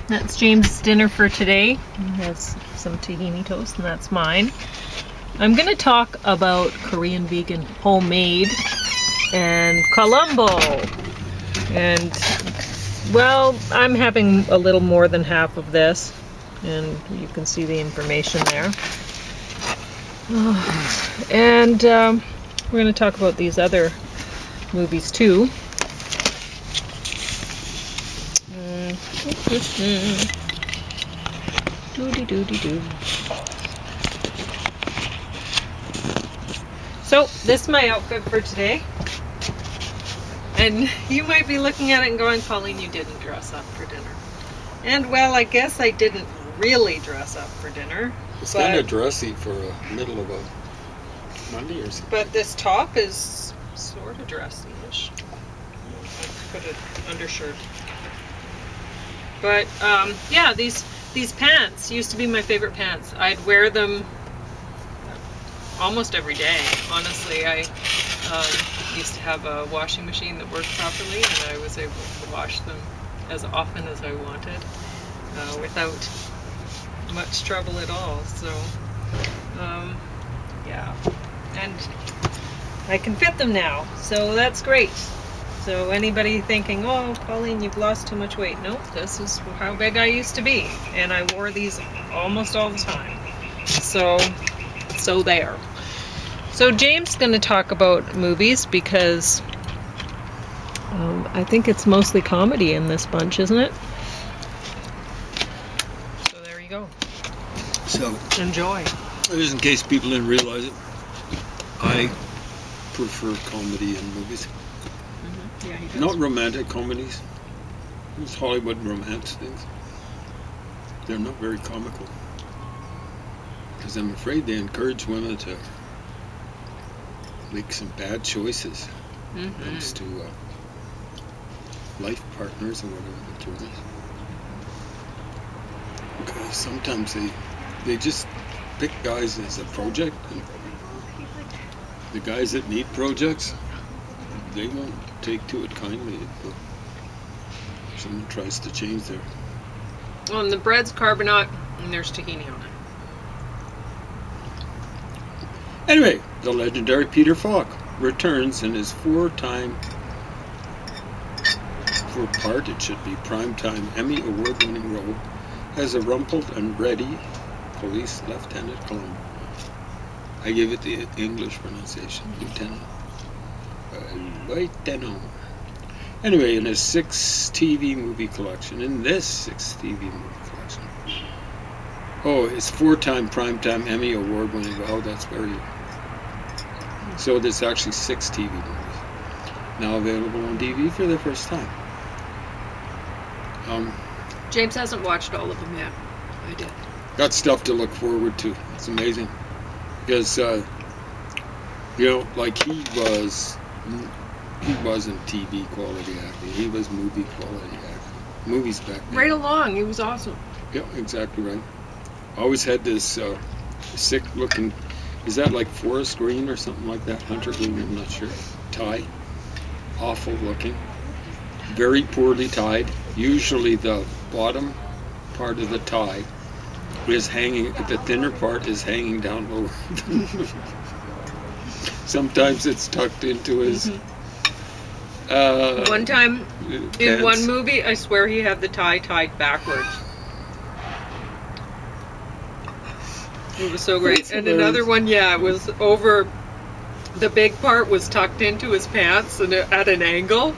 That's James' dinner for today. He has some tahini toast, and that's mine. I'm going to talk about Korean vegan homemade and Columbo. And, well, I'm having a little more than half of this, and you can see the information there. And we're going to talk about these other movies too. Doody-doody-doo. So, this is my outfit for today. And you might be looking at it and going, Pauline, you didn't dress up for dinner. And, well, I guess I didn't really dress up for dinner. It's kind of dressy for a middle of a Monday or something. But this top is sort of dressy-ish. Put an undershirt. But, yeah, these pants used to be my favorite pants. I'd wear them almost every day, honestly. I used to have a washing machine that worked properly, and I was able to wash them as often as I wanted without much trouble at all. So, yeah. And I can fit them now, so that's great. So anybody thinking, oh, Pauline, you've lost too much weight. Nope, this is how big I used to be. And I wore these almost all the time. So there. So James is going to talk about movies because I think it's mostly comedy in this bunch, isn't it? So there you go. So enjoy. Just in case people didn't realize it, I prefer comedy in movies. Yeah, he does. Not romantic comedies. These Hollywood romance things. They're not very comical. Because I'm afraid they encourage women to make some bad choices when it comes to life partners and whatever the term is. Because sometimes they just pick guys as a project, and the guys that need projects, they won't take to it kindly if someone tries to change their... Well, and the bread's Carbonaut, and there's tahini on it. Anyway, the legendary Peter Falk returns in his four-part, it should be, primetime Emmy award-winning role as a rumpled and ready police lieutenant Columbo. I give it the English pronunciation, lieutenant. Lieutenant. Anyway, in his 6 TV movie collection, oh, his 4-time primetime Emmy award-winning, wow, that's very... So there's actually 6 TV movies now available on DVD for the first time. James hasn't watched all of them yet. I did. Got stuff to look forward to. It's amazing. Because, like he wasn't TV quality acting. He was movie quality acting. Movies back then. Right along. He was awesome. Yeah, exactly right. Always had this sick looking, is that like forest green or something like that? Hunter green, I'm not sure. Tie. Awful looking. Very poorly tied. Usually the bottom part of the tie is hanging, the thinner part is hanging down lower. Sometimes it's tucked into his... one time, pants. in one movie, I swear he had the tie tied backwards. It was so great. And another one, it was over, the big part was tucked into his pants and at an angle.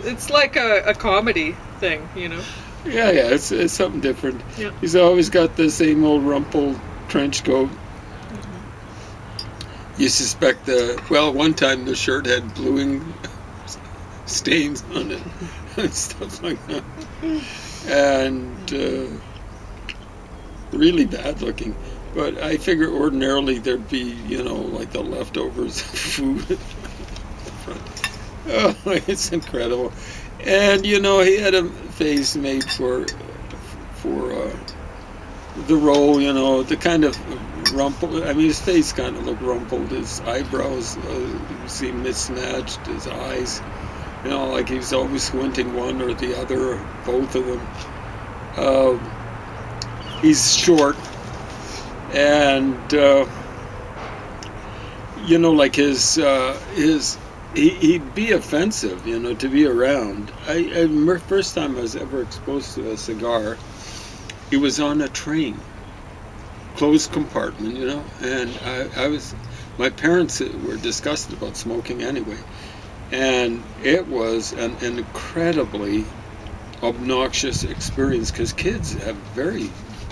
It's like a comedy thing, you know? Yeah, it's something different. Yeah. He's always got the same old rumpled trench coat. You suspect one time the shirt had bluing stains on it and stuff like that. And really bad looking. But I figure ordinarily there'd be, like the leftovers of food. Oh, it's incredible. And, he had a face made for the role, the kind of rumpled. I mean, his face kind of looked rumpled. His eyebrows seemed mismatched. His eyes, like he was always squinting one or the other, or both of them. He's short, and like he'd be offensive, to be around. I remember first time I was ever exposed to a cigar. It was on a train, closed compartment, and my parents were disgusted about smoking anyway, and it was an incredibly obnoxious experience because kids have very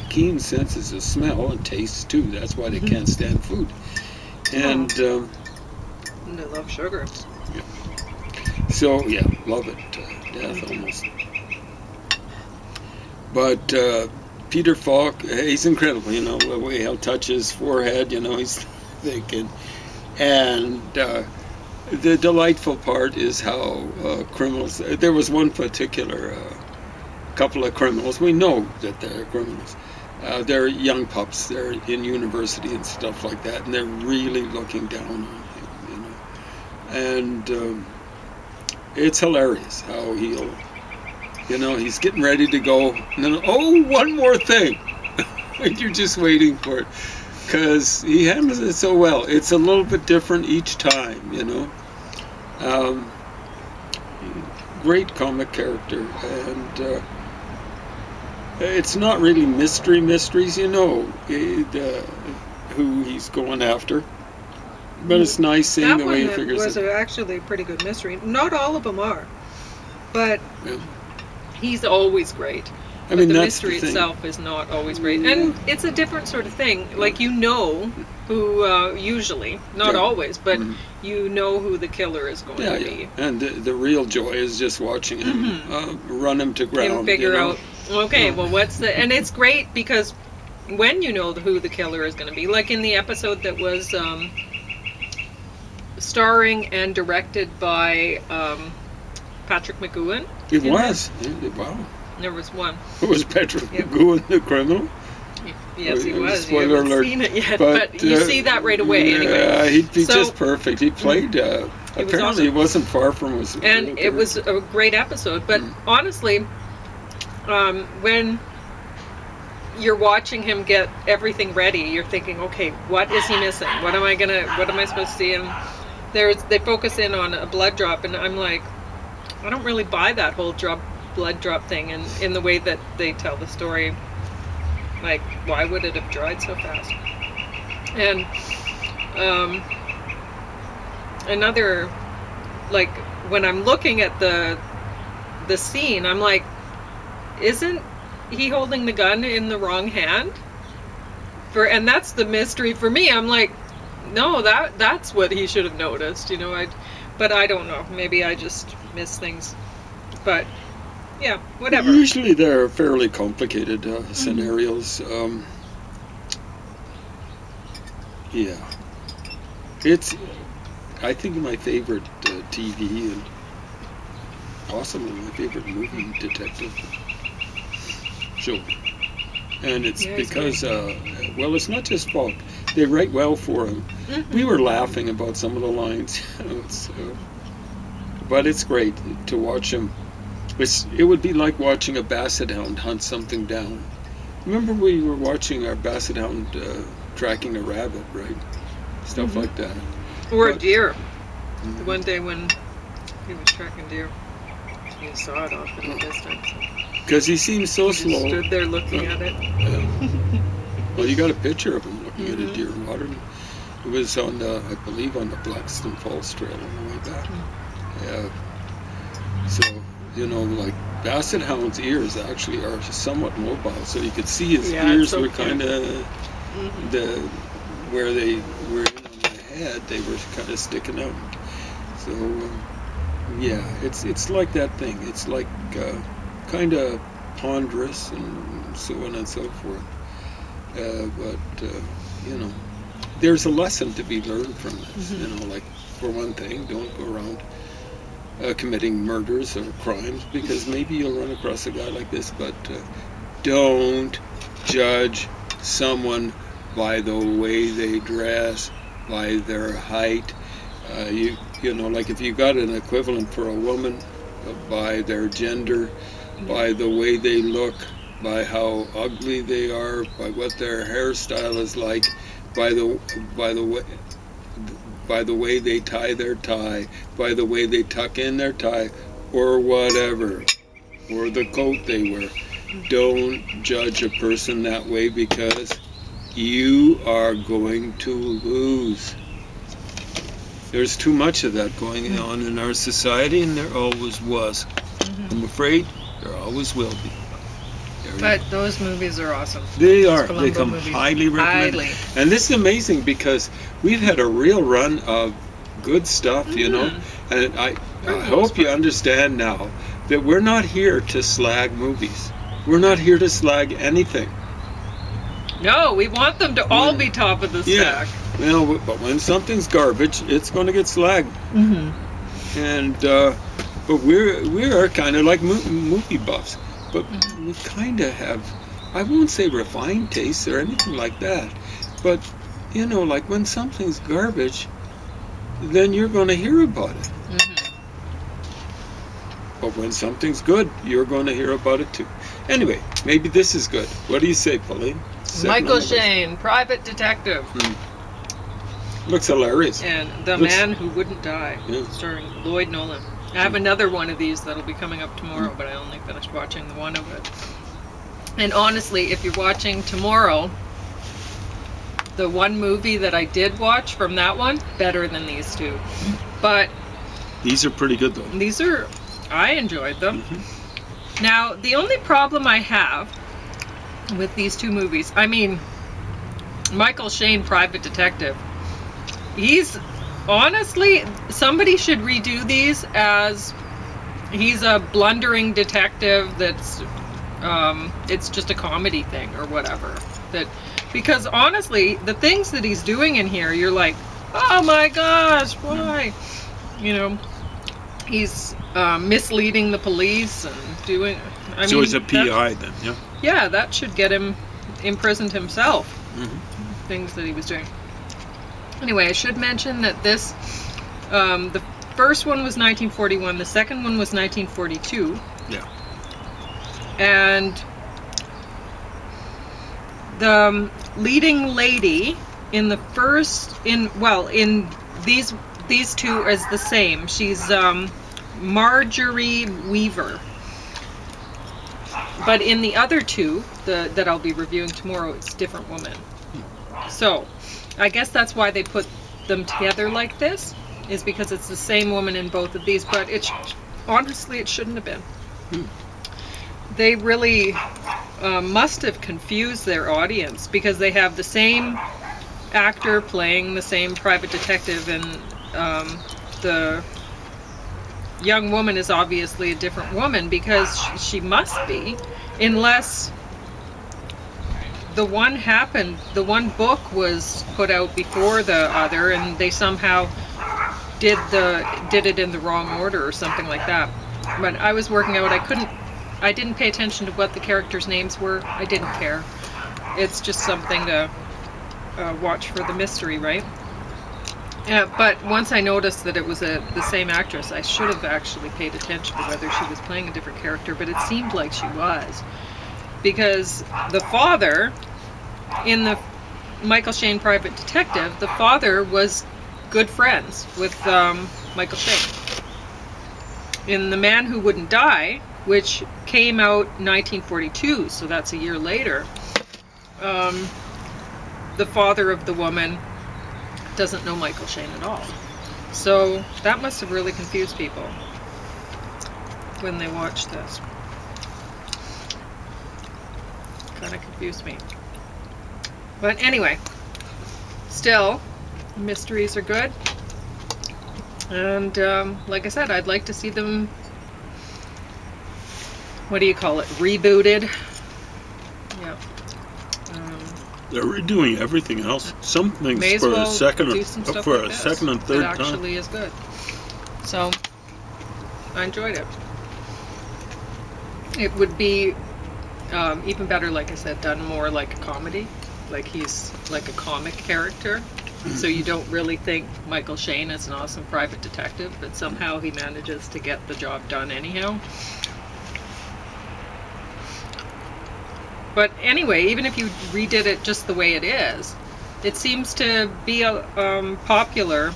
keen senses of smell and taste too. That's why they can't stand food. And and they love sugar. Yeah. So yeah, love it to death almost. But Peter Falk, he's incredible. The way he'll touch his forehead. He's thinking. And the delightful part is how criminals. There was one particular couple of criminals. We know that they're criminals. They're young pups. They're in university and stuff like that, and they're really looking down on him. And it's hilarious how he'll, he's getting ready to go, and then, one more thing. And you're just waiting for it. Because he handles it so well. It's a little bit different each time, Great comic character. And it's not really mysteries, who he's going after. But it's nice seeing the way he figures it. That was actually a pretty good mystery. Not all of them are, but he's always great. I mean, the that's mystery the thing. itself is not always great, and it's a different sort of thing. Like who usually, not always, but who the killer is going to be. And the real joy is just watching him run him to ground. And figure out. Okay, well, and it's great because when you know who the killer is going to be, like in the episode that was starring and directed by Patrick McGowan. It was. Wow. There was one. Was Patrick McGowan the criminal? Yes, he was. Spoiler you haven't alert. seen it yet, but you see that right away anyway. Yeah, he'd be just perfect. He played, apparently awesome. He wasn't far from his and it was a great episode, but honestly, when you're watching him get everything ready, you're thinking, okay, what is he missing? What am I supposed to see? And they focus in on a blood drop, and I'm like, I don't really buy that whole blood drop thing, and in the way that they tell the story. Like, why would it have dried so fast? And another, like, when I'm looking at the scene, I'm like, isn't he holding the gun in the wrong hand? And that's the mystery for me. I'm like, no, that's what he should have noticed, but I don't know. Maybe I just miss things. But yeah, whatever. Usually they're fairly complicated scenarios. Yeah. It's, I think, my favorite TV and possibly my favorite movie detective show. And it's because, it's not just Falk. They write well for him. We were laughing about some of the lines. But it's great to watch him. It would be like watching a basset hound hunt something down. Remember we were watching our basset hound tracking a rabbit, right? Stuff like that. Or a deer. The one day when he was tracking deer, he saw it off in the distance. Because he seems so slow. He stood there looking at it. Well, you got a picture of him looking at a deer in water. It was on I believe on the Blackstone Falls Trail on the way back. Yeah. So, like basset hound's ears actually are somewhat mobile, so you could see his ears were kind of where they were on the head, they were kind of sticking out. So, it's like that thing. It's like kind of ponderous and so on and so forth. But there's a lesson to be learned from this. Like for one thing, don't go around committing murders or crimes, because maybe you'll run across a guy like this, but don't judge someone by the way they dress, by their height. Like if you got an equivalent for a woman, by their gender, by the way they look, by how ugly they are, by what their hairstyle is like, by the way they tie their tie, by the way they tuck in their tie, or whatever, or the coat they wear. Don't judge a person that way, because you are going to lose. There's too much of that going on in our society, and there always was. I'm afraid there always will be. But those movies are awesome. They are. Columbo They come movies. highly recommended. Highly. And this is amazing, because we've had a real run of good stuff, you know. And I hope you understand now that we're not here to slag movies. We're not here to slag anything. No, we want them to all be top of the stack. Well, but when something's garbage, it's going to get slagged. And but we are kind of like movie buffs, but we kind of have, I won't say refined tastes or anything like that, but you know, like when something's garbage, then you're going to hear about it. But when something's good, you're going to hear about it too. Anyway, maybe this is good. What do you say, Pauline? Michael Shayne, Private Detective. Looks hilarious. And The Man Who Wouldn't Die, starring Lloyd Nolan. I have another one of these that'll be coming up tomorrow, but I only finished watching the one of it. And honestly, if you're watching tomorrow, the one movie that I did watch from that one, better than these two. But these are pretty good, though. I enjoyed them. Now, the only problem I have with these two movies, I mean, Michael Shayne, Private Detective, he's honestly, somebody should redo these as he's a blundering detective that's it's just a comedy thing or whatever. Because honestly, the things that he's doing in here, you're like, oh my gosh, why? You know, he's misleading the police and doing, so he's a PI then, yeah? Yeah, that should get him imprisoned himself. Things that he was doing. Anyway, I should mention that this, the first one was 1941, the second one was 1942. Yeah. And the leading lady in the first, in these two is the same. She's Marjorie Weaver. But in the other two, that I'll be reviewing tomorrow, it's a different woman. So, I guess that's why they put them together like this, is because it's the same woman in both of these, but honestly, it shouldn't have been. They really must have confused their audience, because they have the same actor playing the same private detective, and the young woman is obviously a different woman, because she must be, unless the one book was put out before the other, and they somehow did it in the wrong order or something like that. But I was working out, I didn't pay attention to what the characters' names were. I didn't care. It's just something to watch for the mystery, right? But once I noticed that it was the same actress, I should have actually paid attention to whether she was playing a different character, but it seemed like she was. Because the father, in the Michael Shayne Private Detective, the father was good friends with Michael Shayne. In The Man Who Wouldn't Die, which came out 1942, so that's a year later, the father of the woman doesn't know Michael Shayne at all. So that must have really confused people when they watched this. Kind of confused me. But anyway, still, mysteries are good. And like I said, I'd like to see them, what do you call it, rebooted. Yeah. They're redoing everything else. Some things May as for well a second do some stuff for like a this second and third that time. actually is good. So I enjoyed it. It would be even better, like I said, done more like a comedy. Like he's like a comic character. So you don't really think Michael Shayne is an awesome private detective, but somehow he manages to get the job done anyhow. But anyway, even if you redid it just the way it is, it seems to be popular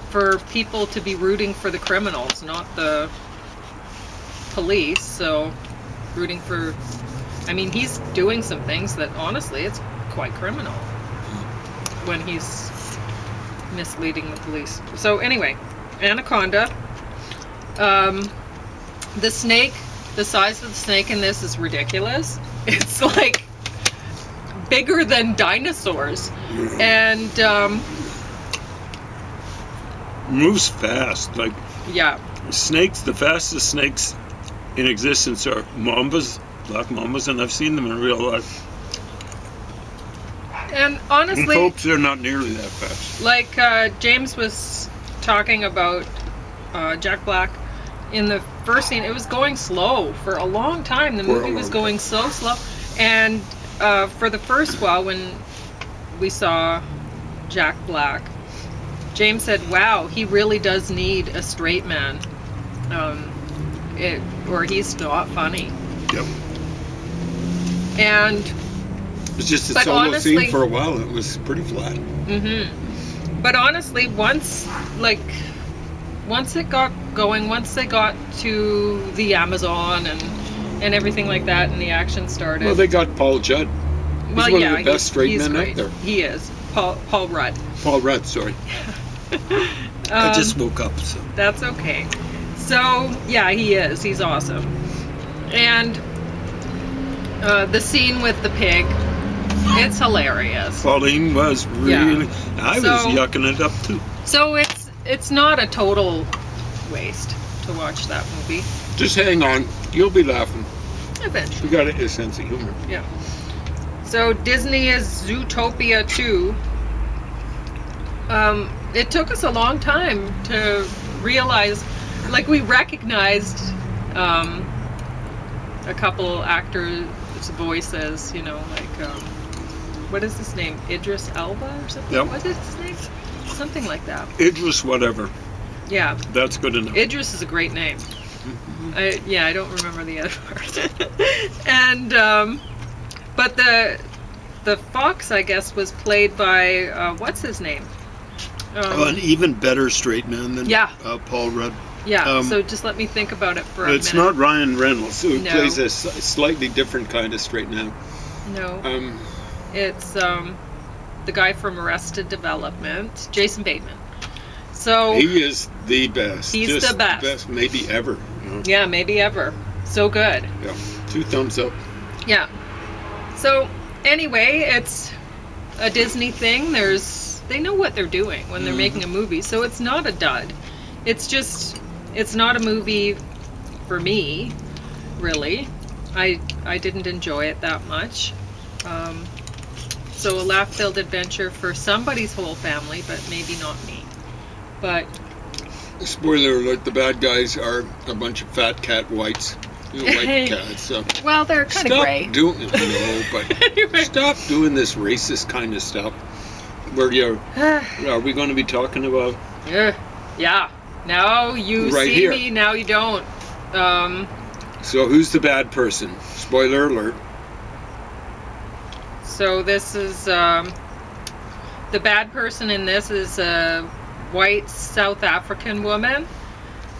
for people to be rooting for the criminals, not the police. So rooting for, I mean, he's doing some things that honestly, it's quite criminal when he's misleading the police. So anyway, Anaconda. The snake, the size of the snake in this is ridiculous. It's like bigger than dinosaurs. And moves fast. Like, yeah. snakes, the fastest snakes in existence are mambas, black mambas, and I've seen them in real life. And honestly, and folks, they're not nearly that fast. Like James was talking about Jack Black in the first scene, it was going slow for a long time. The movie was going so slow. And for the first while, when we saw Jack Black, James said, wow, he really does need a straight man. Or he's not funny. Yep. And it's just a solo scene for a while. It was pretty flat. Mm-hmm. But honestly, once it got going, once they got to the Amazon and everything like that, and the action started. Well, they got Paul Judd. He's one of the best straight men out there. He is. Paul Rudd. Paul Rudd, sorry. I just woke up, so. That's okay. So, yeah, he is. He's awesome. And the scene with the pig, it's hilarious. Pauline was really... Yeah. I was yucking it up, too. So it's not a total waste to watch that movie. Just hang on. You'll be laughing. Eventually. You got a sense of humor. Yeah. So Disney is Zootopia 2. It took us a long time to realize, like, we recognized a couple actors' voices, you know, like, what is his name? Idris Elba or something? Yep. What is his name? Something like that. Idris whatever. Yeah. That's good enough. Idris is a great name. Mm-hmm. I don't remember the other part. And, but the fox, I guess, was played by, what's his name? An even better straight man than Paul Rudd. Yeah, so just let me think about it for a minute. It's not Ryan Reynolds, who plays a slightly different kind of straight man. No. It's the guy from Arrested Development, Jason Bateman. So he is the best. He's just the best. Best, maybe ever. You know? Yeah, maybe ever. So good. Yeah, 2 thumbs up. Yeah. So anyway, it's a Disney thing. They know what they're doing when they're making a movie, so it's not a dud. It's not a movie for me, really. I didn't enjoy it that much. So a laugh-filled adventure for somebody's whole family, but maybe not me. But spoiler alert: the bad guys are a bunch of fat cat whites. You know, white cats. So well, they're kind of gray. Stop doing this racist kind of stuff. Are we going to be talking about? Yeah. Now you see here. me. Now you don't. So who's the bad person? Spoiler alert. So this is the bad person in this is a white South African woman,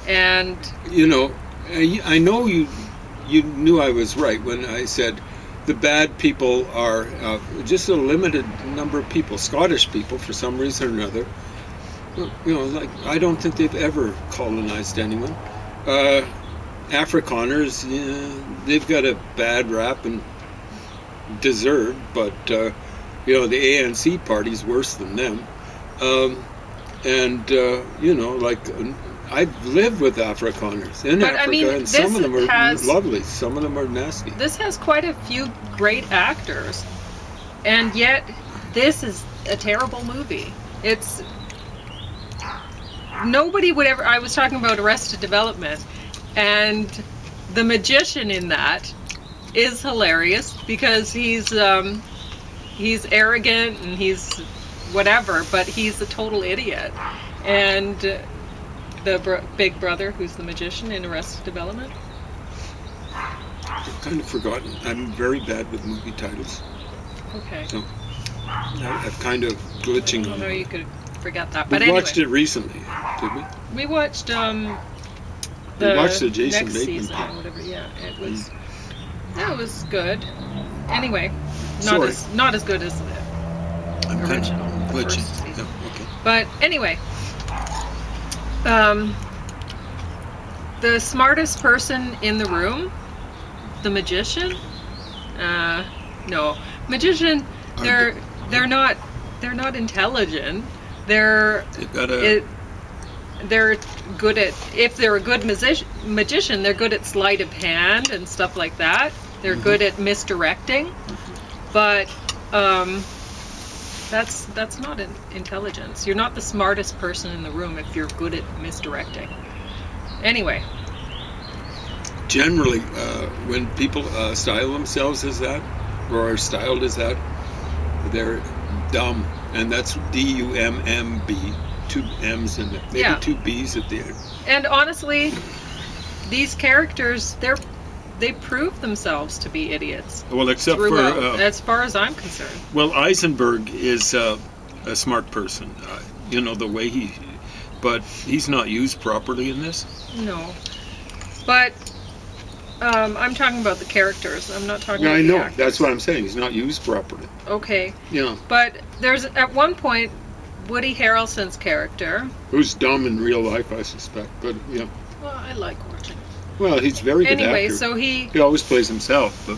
and you know, I know you knew I was right when I said the bad people are just a limited number of people, Scottish people for some reason or another. You know, like, I don't think they've ever colonized anyone. Afrikaners, they've got a bad rap and deserved, but you know, the ANC party's worse than them. You know, like, I've lived with Afrikaners in Africa, and some of them are lovely, some of them are nasty. This has quite a few great actors, and yet this is a terrible movie. It's nobody would ever. I was talking about Arrested Development, and the magician in that is hilarious because he's arrogant and he's whatever, but he's a total idiot. And the big brother, who's the magician in Arrested Development, I've kind of forgotten. I'm very bad with movie titles. Okay. So I've kind of I glitching don't on know it. you could forget that. We But anyway, watched it recently, did we? we watched We watched the Jason next Bateman season part. or whatever. Yeah, it was good. Anyway, Sorry. not as good as the I'm kind original, of the glitching. first season. Yeah, okay. But anyway, the smartest person in the room, the magician. No, magician. They're not intelligent. They're good at, if they're a good magician, they're good at sleight of hand and stuff like that. They're good at misdirecting, but that's not intelligence. You're not the smartest person in the room if you're good at misdirecting. Anyway. Generally, when people style themselves as that, or are styled as that, they're dumb, and that's D-U-M-M-B, 2 M's and maybe 2 B's at the end. And honestly, these characters, they prove themselves to be idiots. Well, except throughout, for as far as I'm concerned. Well, Eisenberg is a smart person. The way but he's not used properly in this. No, but I'm talking about the characters. I'm not talking about I the know. actors. That's what I'm saying. He's not used properly. Okay. Yeah. But there's, at one point, Woody Harrelson's character. Who's dumb in real life, I suspect. But, yeah. Well, I like watching. Well, he's very good Anyway, actor. so he always plays himself. But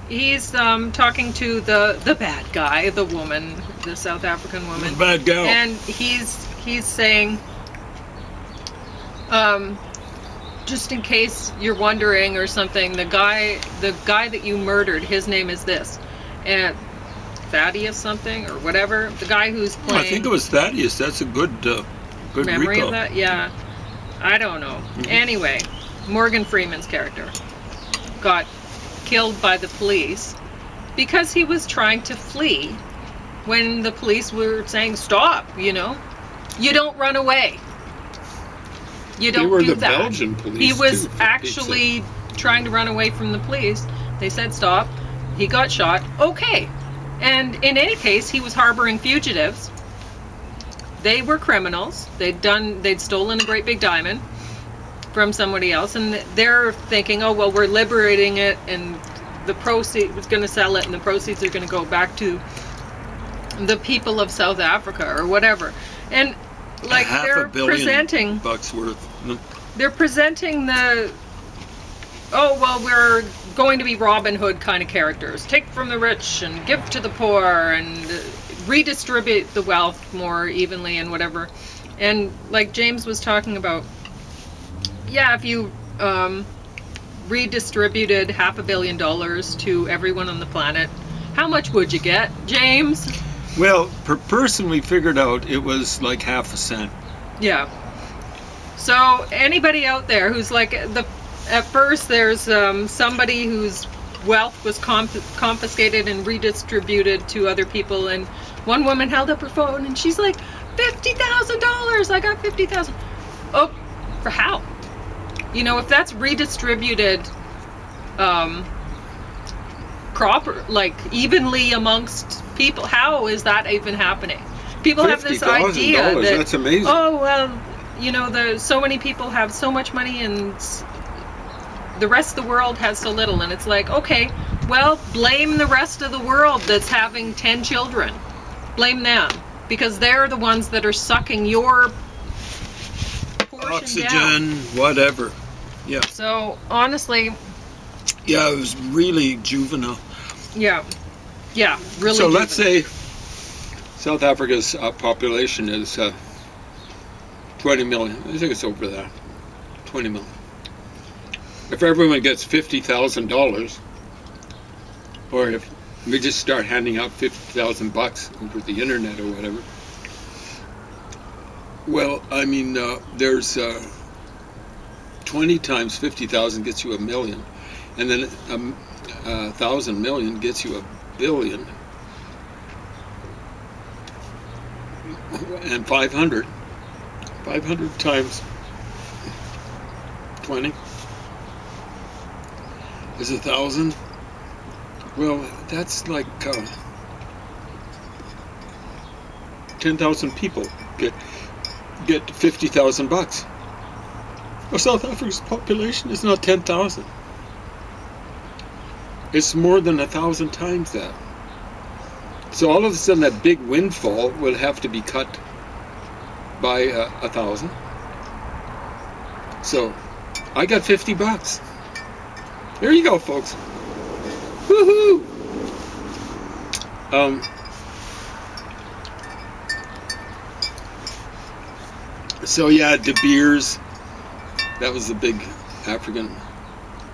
he's talking to the bad guy, the woman, the South African woman. The bad gal. And he's saying, just in case you're wondering or something, the guy that you murdered, his name is this, and Thaddeus something or whatever. The guy who's playing. I think it was Thaddeus. That's a good memory recall. of that. Yeah, I don't know. Anyway, Morgan Freeman's character got killed by the police because he was trying to flee when the police were saying stop. You don't run away. You don't They were do the that. Belgian police. He was too, actually trying to run away from the police. They said stop. He got shot. Okay. And in any case, he was harboring fugitives. They were criminals. They'd stolen a great big diamond from somebody else, and they're thinking, oh well, we're liberating it, and the proceeds was going to sell it, and the proceeds are going to go back to the people of South Africa or whatever. And like they're presenting $500 million worth. They're presenting the, oh well, we're going to be Robin Hood kind of characters. Take from the rich and give to the poor and redistribute the wealth more evenly and whatever. And like James was talking about, yeah, if you redistributed $500 million to everyone on the planet, how much would you get, James? Well, per person we figured out it was like half a cent. Yeah. So anybody out there who's like at first there's somebody whose wealth was confiscated and redistributed to other people, and one woman held up her phone and she's like, $50,000. I got $50,000. Oh, for how? If that's redistributed like evenly amongst people, how is that even happening? People have this idea that, that's amazing. Oh well, so many people have so much money and the rest of the world has so little, and it's like, okay, well, blame the rest of the world that's having 10 children. Blame them, because they're the ones that are sucking your portion oxygen down. Whatever. Yeah. So honestly, yeah, it was really juvenile. Yeah, really. So let's say South Africa's population is 20 million. I think it's over that. 20 million. If everyone gets $50,000, or if we just start handing out $50,000 over the internet or whatever, well, I mean, there's 20 times 50,000 gets you $1 million, and then 1,000 million gets you $1 billion, and 500 times 20. is 1,000. Well, that's like 10,000 people get $50,000. Well, South Africa's population is not 10,000. It's more than 1,000 times that. So all of a sudden, that big windfall will have to be cut by 1,000. So I got $50. There you go, folks. Woohoo! So yeah, De Beers, that was the big African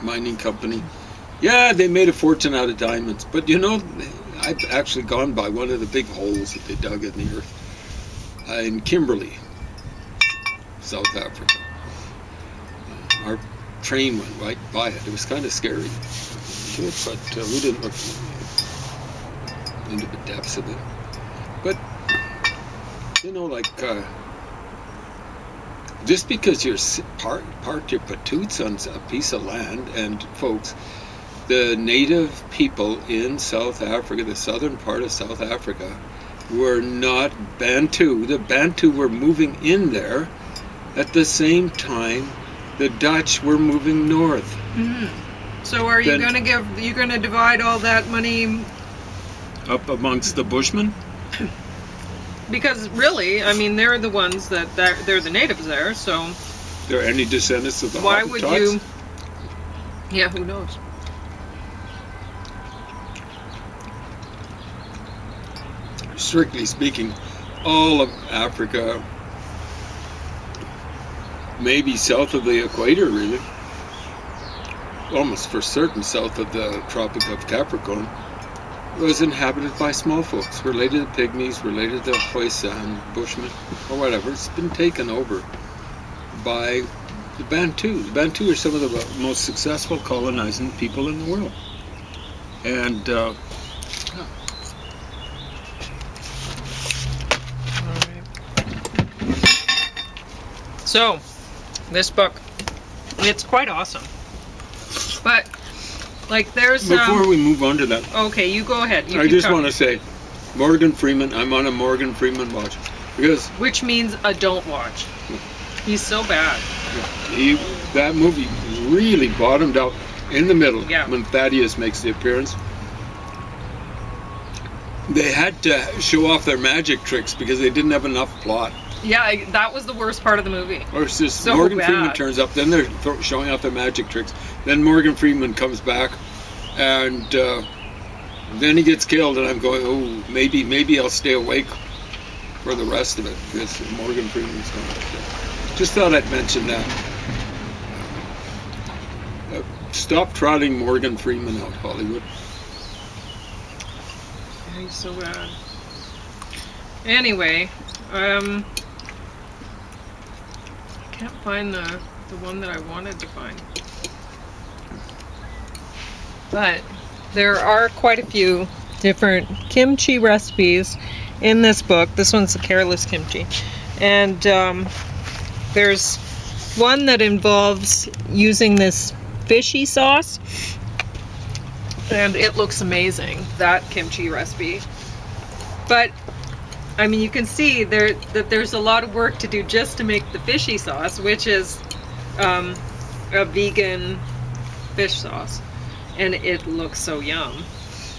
mining company. Yeah, they made a fortune out of diamonds. But you know, I've actually gone by one of the big holes that they dug in the earth in Kimberley, South Africa. Our train went right by it. It was kind of scary, but we didn't look into the depths of it. But you know, like just because you're parked your patoots on a piece of land, and folks, the native people in South Africa, the southern part of South Africa, were not Bantu. The Bantu were moving in there at the same time the Dutch were moving north. Mm-hmm. So are you going to divide all that money up amongst the Bushmen? Because really, I mean, they're the ones they're the natives there, so There are any descendants of the why would Hottentots? you? Yeah, who knows? Strictly speaking, all of Africa, maybe south of the equator, really, almost for certain south of the Tropic of Capricorn, was inhabited by small folks, related to Pygmies, related to Khoisan, Bushmen, or whatever. It's been taken over by the Bantu. The Bantu are some of the most successful colonizing people in the world. And So, this book, it's quite awesome. But, like, there's... before we move on to that, okay, you go ahead. I just want to say, Morgan Freeman, I'm on a Morgan Freeman watch. Because... Which means a don't watch. He's so bad. That movie really bottomed out in the middle Yeah. when Thaddeus makes the appearance. They had to show off their magic tricks because they didn't have enough plot. Yeah, that was the worst part of the movie. Or it's just So Morgan bad. Freeman turns up, then they're showing off their magic tricks. Then Morgan Freeman comes back, and then he gets killed, and I'm going, oh, maybe I'll stay awake for the rest of it because Morgan Freeman's going to. Just thought I'd mention that. Stop trotting Morgan Freeman out, Hollywood. Yeah, he's so bad. Anyway, I can't find the one that I wanted to find. But there are quite a few different kimchi recipes in this book. This one's the Careless Kimchi. And there's one that involves using this fishy sauce. And it looks amazing, that kimchi recipe. But I mean, you can see that there's a lot of work to do just to make the fishy sauce, which is a vegan fish sauce. And it looks so yum.